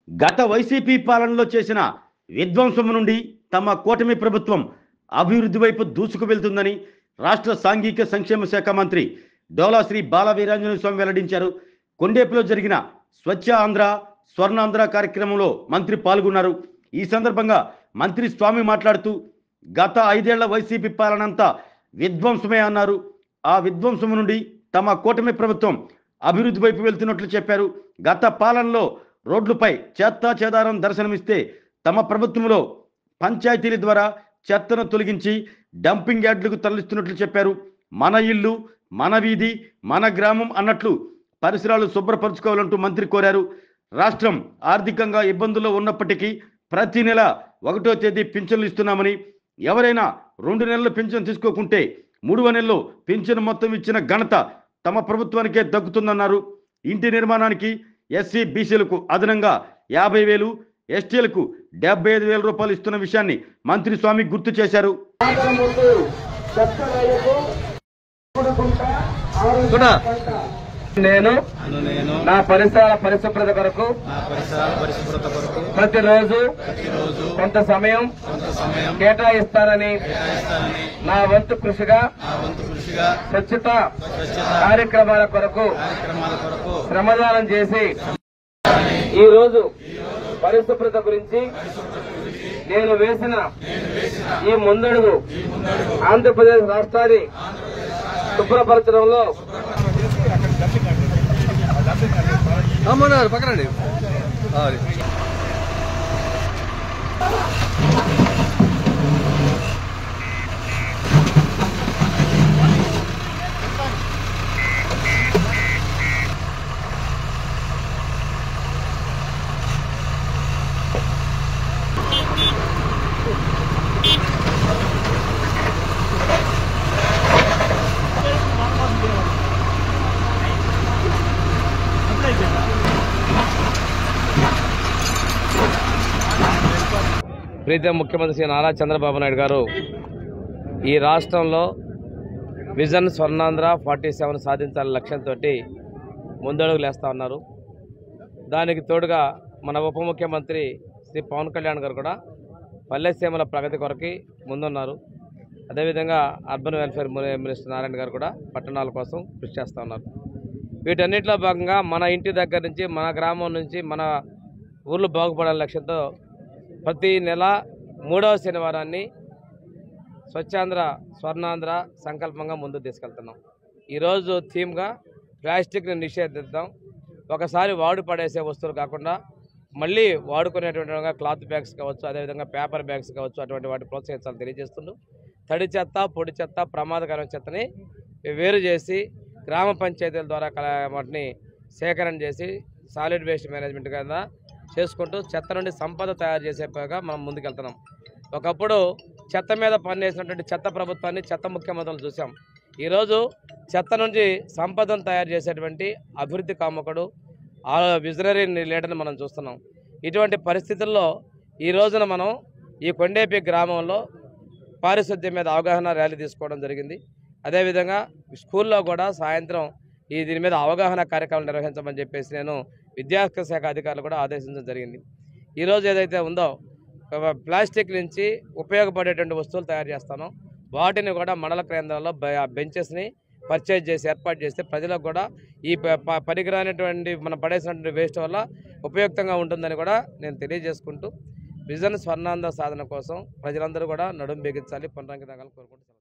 గత వైసీపీ పాలనలో చేసిన విధ్వంసం నుండి తమ కూటమి ప్రభుత్వం అభివృద్ధి వైపు దూసుకు వెళ్తుందని రాష్ట్ర సాంఘిక సంక్షేమ శాఖ మంత్రి డోలా శ్రీ బాల వీరాంజనేయ స్వామి వెల్లడించారు. కొండేపులో జరిగిన స్వచ్ఛ ఆంధ్ర స్వర్ణాంధ్ర కార్యక్రమంలో మంత్రి పాల్గొన్నారు. ఈ సందర్భంగా మంత్రి స్వామి మాట్లాడుతూ గత 5 ఏళ్ల వైసీపీ పాలనంతా విధ్వంసమే అన్నారు. ఆ విధ్వంసం నుండి తమ కూటమి ప్రభుత్వం అభివృద్ధి వైపు వెళ్తున్నట్లు చెప్పారు. గత పాలనలో రోడ్లపై చెత్త చెదారం దర్శనమిస్తే తమ ప్రభుత్వంలో పంచాయతీల ద్వారా చెత్తను తొలగించి డంపింగ్ యార్డులకు తరలిస్తున్నట్లు చెప్పారు. మన ఇల్లు మన వీధి మన గ్రామం అన్నట్లు పరిసరాలు శుభ్రపరచుకోవాలంటూ మంత్రి కోరారు. రాష్ట్రం ఆర్థికంగా ఇబ్బందుల్లో ఉన్నప్పటికీ ప్రతి నెల 1వ తేదీ పింఛన్లు ఇస్తున్నామని, ఎవరైనా 2 నెలలు పింఛన్ తీసుకోకుంటే 3వ నెలలో పింఛన్ మొత్తం ఇచ్చిన ఘనత తమ ప్రభుత్వానికే దక్కుతుందన్నారు. ఇంటి నిర్మాణానికి ఎస్సీ బీసీలకు అదనంగా 50,000, ఎస్టీలకు 75,000 రూపాయలు ఇస్తున్న విషయాన్ని మంత్రి స్వామి గుర్తు చేశారు. నేను నా పరిసరాల పరిశుభ్రత కొరకు ప్రతిరోజు కొంత సమయం కేటాయిస్తానని నా వంతు కృషిగా స్వచ్ఛత కార్యక్రమాల కొరకు శ్రమదానం చేసి ఈ రోజు పరిశుభ్రత గురించి నేను వేసిన ఈ ముందడుగు ఆంధ్రప్రదేశ్ రాష్ట్రాన్ని శుభ్రపరచడంలో పక్కనండి. ప్రీతం ముఖ్యమంత్రి శ్రీ నారా చంద్రబాబు నాయుడు గారు ఈ రాష్ట్రంలో విజన్ స్వర్ణాంధ్ర 47 సాధించాలనే లక్ష్యంతో ముందడుగులు వేస్తూ ఉన్నారు. దానికి తోడుగా మన ఉప ముఖ్యమంత్రి శ్రీ పవన్ కళ్యాణ్ గారు కూడా పల్లెసీమల ప్రగతి కొరకు ముందున్నారు. అదేవిధంగా అర్బన్ వెల్ఫేర్ మినిస్టర్ నారాయణ గారు కూడా పట్టణాల కోసం కృషి చేస్తూ ఉన్నారు. వీటన్నిటిలో భాగంగా మన ఇంటి దగ్గర నుంచి, మన గ్రామం నుంచి, మన ఊర్లు బాగుపడాలనే లక్ష్యంతో ప్రతి నెల 3వ శనివారాన్ని స్వచ్ఛాంధ్ర స్వర్ణాంధ్ర సంకల్పంగా ముందుకు తీసుకెళ్తున్నాం. ఈరోజు థీమ్గా ప్లాస్టిక్ని నిషేధిద్దాం, ఒకసారి వాడు పడేసే వస్తువులు కాకుండా మళ్ళీ వాడుకునేటువంటి క్లాత్ బ్యాగ్స్ కావచ్చు, అదేవిధంగా పేపర్ బ్యాగ్స్ కావచ్చు, అటువంటి వాటి ప్రోత్సహించాలని తెలియజేస్తుంటూ తడి చెత్త పొడి చెత్త ప్రమాదకరమైన చెత్తని వేరు చేసి గ్రామ పంచాయతీల ద్వారా వాటిని సేకరణ చేసి సాలిడ్ వేస్ట్ మేనేజ్మెంట్ కింద చేసుకుంటూ చెత్త నుండి సంపద తయారు చేసేగా మనం ముందుకెళ్తున్నాం. ఒకప్పుడు చెత్త మీద పనిచేసినటువంటి చెత్త ప్రభుత్వాన్ని, చెత్త ముఖ్యమంత్రులు చూసాం. ఈరోజు చెత్త నుంచి సంపదను తయారు చేసేటువంటి అభివృద్ధి కాముకుడు, విజనరీ లీడర్ని మనం చూస్తున్నాం. ఇటువంటి పరిస్థితుల్లో ఈ రోజున మనం ఈ కొండేపి గ్రామంలో పారిశుద్ధ్యం మీద అవగాహన ర్యాలీ తీసుకోవడం జరిగింది. అదేవిధంగా స్కూల్లో కూడా సాయంత్రం దీని మీద అవగాహన కార్యక్రమాలు నిర్వహించమని చెప్పేసి నేను విద్యాశాఖ అధికారులు కూడా ఆదేశించడం జరిగింది. ఈరోజు ఏదైతే ఉందో ప్లాస్టిక్ నుంచి ఉపయోగపడేటువంటి వస్తువులు తయారు చేస్తానో వాటిని కూడా మండల కేంద్రాల్లో బెంచెస్ని పర్చేజ్ చేసి ఏర్పాటు చేస్తే ప్రజలకు కూడా ఈ పనికిరానటువంటి మనం పడేసినటువంటి వేస్ట్ వల్ల ఉపయుక్తంగా ఉంటుందని కూడా నేను తెలియజేసుకుంటూ విజన్ స్వర్ణాంధ్ర సాధన కోసం ప్రజలందరూ కూడా నడుం బిగించాలి, పునరంకితంగా కోరుకుంటున్నాను.